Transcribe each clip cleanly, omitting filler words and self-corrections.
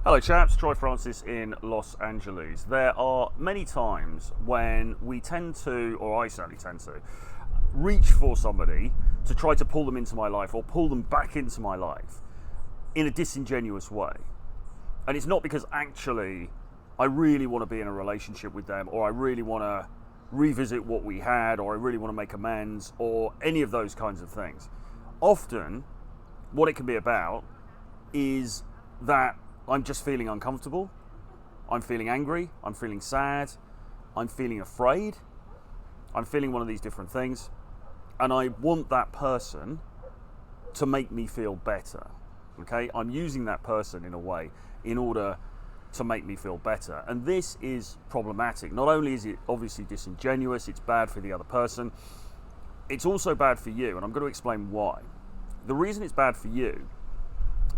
Hello chaps, Troy Francis in Los Angeles. There are many times when we tend to, or I certainly tend to, reach for somebody to try to pull them into my life or pull them back into my life in a disingenuous way. And it's not because actually I really want to be in a relationship with them, or I really want to revisit what we had, or I really want to make amends, or any of those kinds of things. Often what it can be about is that I'm just feeling uncomfortable, I'm feeling angry, I'm feeling sad, I'm feeling afraid, I'm feeling one of these different things, and I want that person to make me feel better, okay? I'm using that person in a way in order to make me feel better, and this is problematic. Not only is it obviously disingenuous, it's bad for the other person, it's also bad for you, and I'm going to explain why. The reason it's bad for you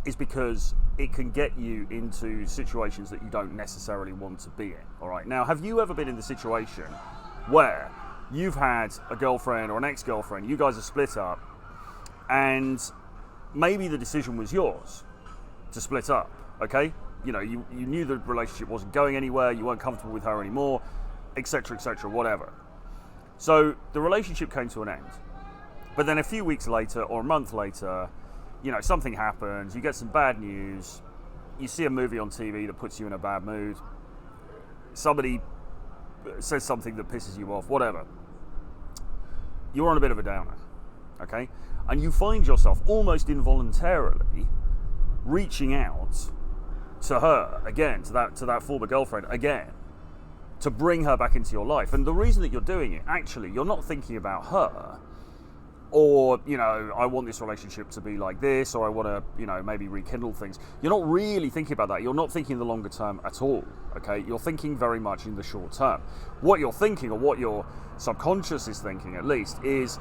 is because it can get you into situations that you don't necessarily want to be in, all right? Now, have you ever been in the situation where you've had a girlfriend or an ex-girlfriend, you guys are split up, and maybe the decision was yours to split up, okay? You know, you knew the relationship wasn't going anywhere, you weren't comfortable with her anymore, etc., whatever. So the relationship came to an end. But then a few weeks later or a month later, you know, something happens, you get some bad news, you see a movie on TV that puts you in a bad mood, somebody says something that pisses you off, whatever. You're on a bit of a downer, okay? And you find yourself almost involuntarily reaching out to her again, to that former girlfriend again, to bring her back into your life. And the reason that you're doing it, actually, you're not thinking about her, or, you know, I want this relationship to be like this, or I want to, you know, maybe rekindle things. You're not really thinking about that. You're not thinking the longer term at all, okay? You're thinking very much in the short term. What you're thinking, or what your subconscious is thinking at least, is,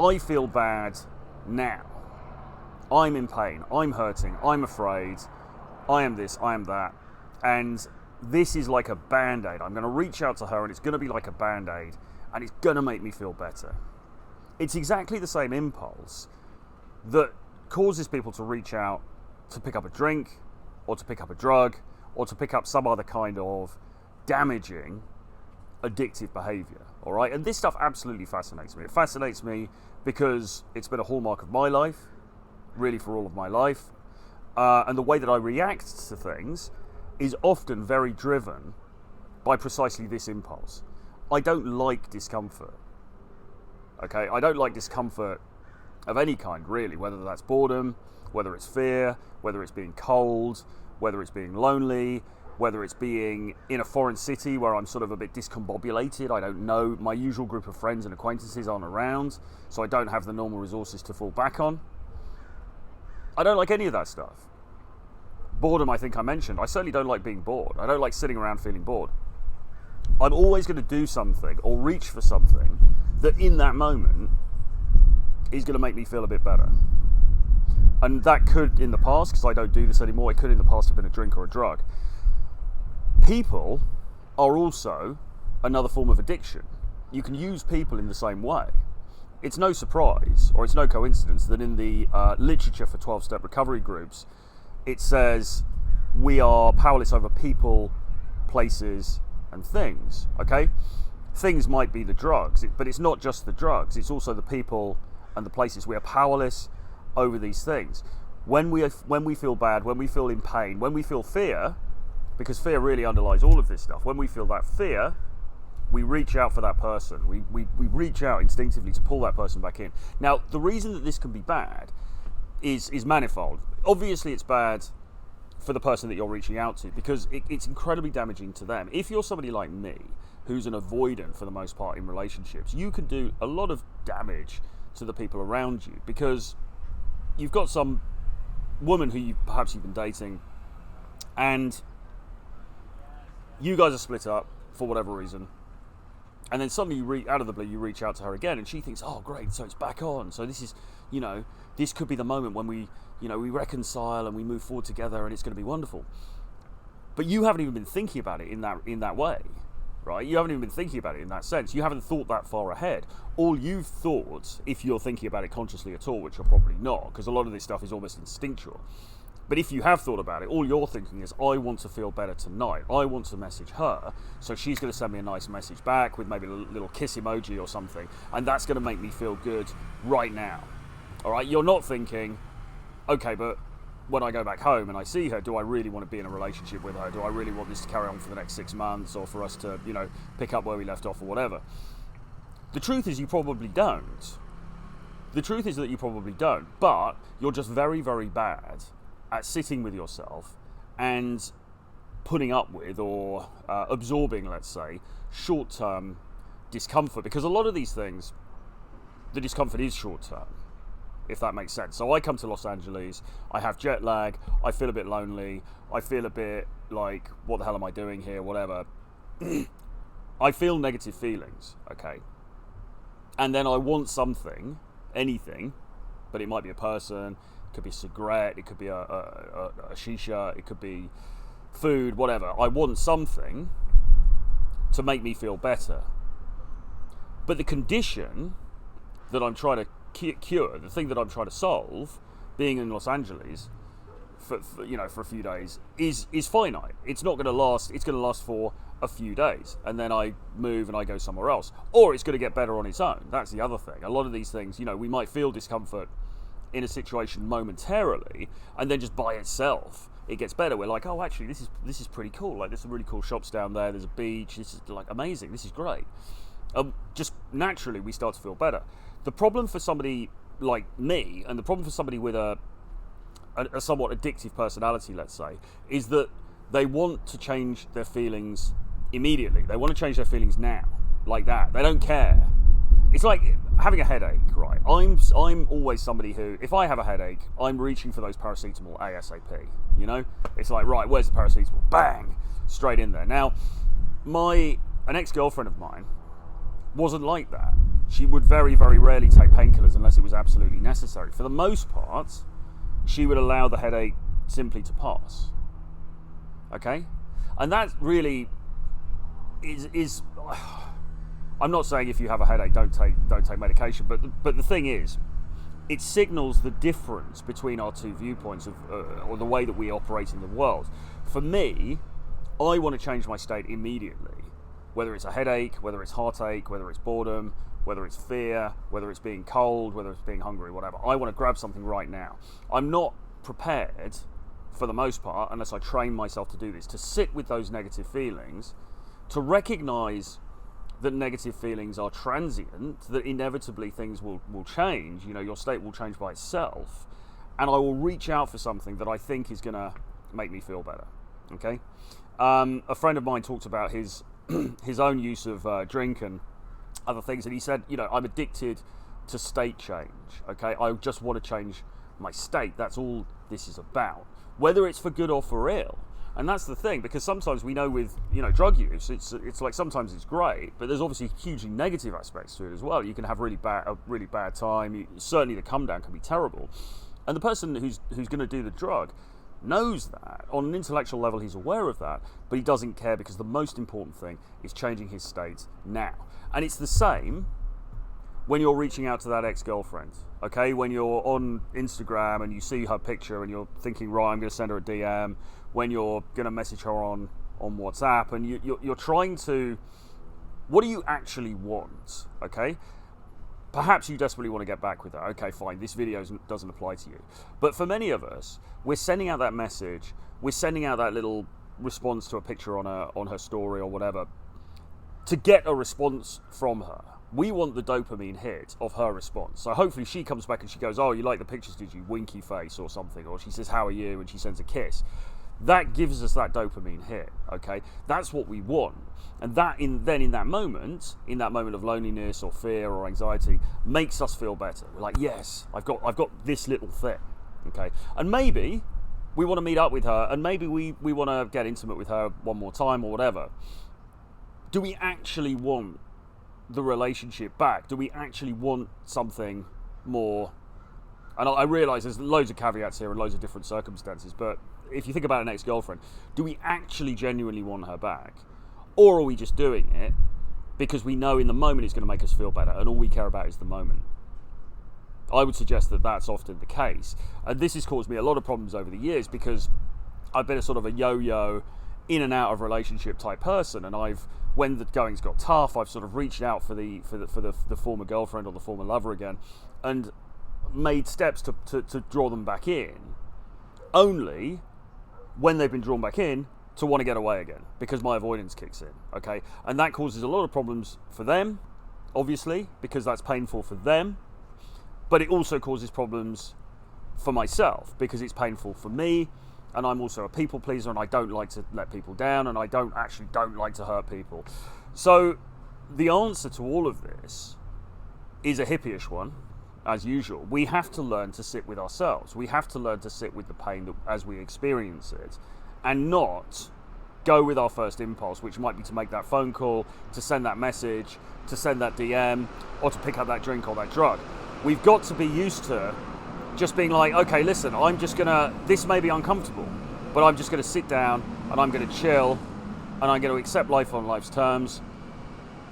I feel bad now. I'm in pain, I'm hurting, I'm afraid, I am this, I am that, and this is like a band-aid. I'm going to reach out to her and it's going to be like a band-aid, and it's going to make me feel better. It's exactly the same impulse that causes people to reach out to pick up a drink, or to pick up a drug, or to pick up some other kind of damaging, addictive behavior, all right? And this stuff absolutely fascinates me. It fascinates me because it's been a hallmark of my life, really for all of my life, and the way that I react to things is often very driven by precisely this impulse. I don't like discomfort. Okay, I don't like discomfort of any kind, really, whether that's boredom, whether it's fear, whether it's being cold, whether it's being lonely, whether it's being in a foreign city where I'm sort of a bit discombobulated. I don't know, my usual group of friends and acquaintances aren't around, so I don't have the normal resources to fall back on. I don't like any of that stuff. Boredom, I think I mentioned. I certainly don't like being bored. I don't like sitting around feeling bored. I'm always going to do something or reach for something that in that moment is going to make me feel a bit better. And that could, in the past, because I don't do this anymore, it could in the past have been a drink or a drug. People are also another form of addiction. You can use people in the same way. It's no surprise, or it's no coincidence, that in the literature for 12-step recovery groups, it says we are powerless over people, places, and things, okay? Things might be the drugs, but it's not just the drugs, it's also the people and the places. We are powerless over these things. When we feel bad, when we feel in pain, when we feel fear, because fear really underlies all of this stuff, when we feel that fear, we reach out for that person. We reach out instinctively to pull that person back in. Now, the reason that this can be bad is manifold. Obviously, it's bad for the person that you're reaching out to, because it's incredibly damaging to them. If you're somebody like me, who's an avoidant for the most part in relationships, you can do a lot of damage to the people around you, because you've got some woman who perhaps you've been dating, and you guys are split up for whatever reason, and then suddenly out of the blue you reach out to her again, and she thinks, oh great, so it's back on, so this is, you know, this could be the moment when we reconcile and we move forward together and it's going to be wonderful. But you haven't even been thinking about it in that way, right? You haven't even been thinking about it in that sense. You haven't thought that far ahead. All you've thought, if you're thinking about it consciously at all, which you're probably not, because a lot of this stuff is almost instinctual, But if you have thought about it, all you're thinking is, I want to feel better tonight. I want to message her, so she's going to send me a nice message back with maybe a little kiss emoji or something, and that's going to make me feel good right now. All right? You're not thinking, okay, but when I go back home and I see her, do I really want to be in a relationship with her? Do I really want this to carry on for the next 6 months, or for us to, pick up where we left off or whatever? The truth is you probably don't. The truth is that you probably don't, but you're just very, very bad at sitting with yourself and putting up with or absorbing, let's say, short-term discomfort, because a lot of these things, the discomfort is short-term, if that makes sense. So I come to Los Angeles, I have jet lag, I feel a bit lonely, I feel a bit like, what the hell am I doing here, whatever. I feel negative feelings, okay? And then I want something, anything, but it might be a person, it could be a cigarette, it could be a shisha, it could be food, whatever. I want something to make me feel better. But the condition that I'm trying to cure, the thing that I'm trying to solve, being in Los Angeles for a few days, is finite. It's not going to last. It's going to last for a few days, and then I move and I go somewhere else, or it's going to get better on its own. That's the other thing. A lot of these things, we might feel discomfort in a situation momentarily, and then just by itself it gets better. We're like, oh, actually this is pretty cool. Like, there's some really cool shops down there. There's a beach. This is like amazing. This is great. Just naturally we start to feel better. The problem for somebody like me, and the problem for somebody with a somewhat addictive personality, let's say, is that they want to change their feelings immediately. They want to change their feelings now, like that. They don't care. It's like having a headache, right? I'm always somebody who, if I have a headache, I'm reaching for those paracetamol ASAP. It's like, right, where's the paracetamol? Bang, straight in there. Now, an ex-girlfriend of mine wasn't like that. She would very, very rarely take painkillers unless it was absolutely necessary. For the most part, she would allow the headache simply to pass. Okay? And that really is I'm not saying if you have a headache don't take medication, but the thing is, it signals the difference between our two viewpoints of or the way that we operate in the world. For me, I want to change my state immediately. Whether it's a headache, whether it's heartache, whether it's boredom, whether it's fear, whether it's being cold, whether it's being hungry, whatever. I want to grab something right now. I'm not prepared, for the most part, unless I train myself to do this, to sit with those negative feelings, to recognize that negative feelings are transient, that inevitably things will change, your state will change by itself, and I will reach out for something that I think is going to make me feel better, okay? A friend of mine talked about his own use of drink and other things, and he said, I'm addicted to state change, okay? I just want to change my state. That's all this is about, whether it's for good or for ill. And that's the thing, because sometimes we know with drug use, it's like sometimes it's great, but there's obviously hugely negative aspects to it as well. You can have a really bad time. Certainly the come down can be terrible, and the person who's going to do the drug knows that. On an intellectual level, he's aware of that, but he doesn't care, because the most important thing is changing his state now. And it's the same when you're reaching out to that ex-girlfriend, okay? When you're on Instagram and you see her picture and you're thinking, right, I'm going to send her a DM. When you're going to message her on WhatsApp, and you're trying to, what do you actually want, okay? Perhaps you desperately want to get back with her. Okay, fine, this video doesn't apply to you. But for many of us, we're sending out that message, we're sending out that little response to a picture on her story or whatever, to get a response from her. We want the dopamine hit of her response. So hopefully she comes back and she goes, oh, you like the pictures, did you? Winky face or something. Or she says, how are you? And she sends a kiss. That gives us that dopamine hit, okay? That's what we want. And that in that moment of loneliness or fear or anxiety, makes us feel better. We're like, yes, I've got this little thing, okay? And maybe we want to meet up with her, and maybe we want to get intimate with her one more time or whatever. Do we actually want the relationship back? Do we actually want something more? And I realise there's loads of caveats here and loads of different circumstances, but if you think about an ex-girlfriend, do we actually genuinely want her back? Or are we just doing it because we know in the moment it's going to make us feel better, and all we care about is the moment? I would suggest that that's often the case. And this has caused me a lot of problems over the years because I've been a sort of a yo-yo, in and out of relationship type person, and when the goings got tough, I've sort of reached out for the former girlfriend or the former lover again, and made steps to draw them back in, only when they've been drawn back in to want to get away again, because my avoidance kicks in, okay? And that causes a lot of problems for them, obviously, because that's painful for them, but it also causes problems for myself, because it's painful for me, and I'm also a people pleaser, and I don't like to let people down, and I don't like to hurt people. So the answer to all of this is a hippie-ish one, as usual. We have to learn to sit with ourselves. We have to learn to sit with the pain as we experience it, and not go with our first impulse, which might be to make that phone call, to send that message, to send that DM, or to pick up that drink or that drug. We've got to be used to just being like, okay, listen, this may be uncomfortable, but I'm just gonna sit down and I'm gonna chill and I'm gonna accept life on life's terms,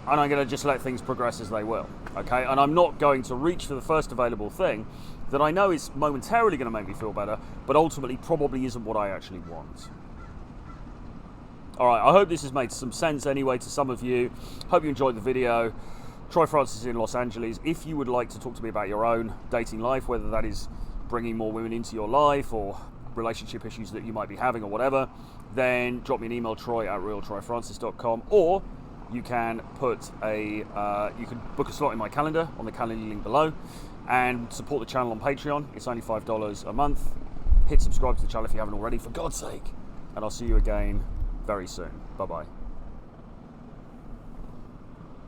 and I'm gonna just let things progress as they will, okay? And I'm not going to reach for the first available thing that I know is momentarily gonna make me feel better, but ultimately probably isn't what I actually want. All right, I hope this has made some sense anyway to some of you. Hope you enjoyed the video. Troy Francis in Los Angeles. If you would like to talk to me about your own dating life, whether that is bringing more women into your life or relationship issues that you might be having or whatever, then drop me an email, troy@realtroyfrancis.com, or you can book a slot in my calendar on the calendar link below, and support the channel on Patreon. It's only $5 a month. Hit subscribe to the channel if you haven't already, for God's sake. And I'll see you again very soon. Bye-bye.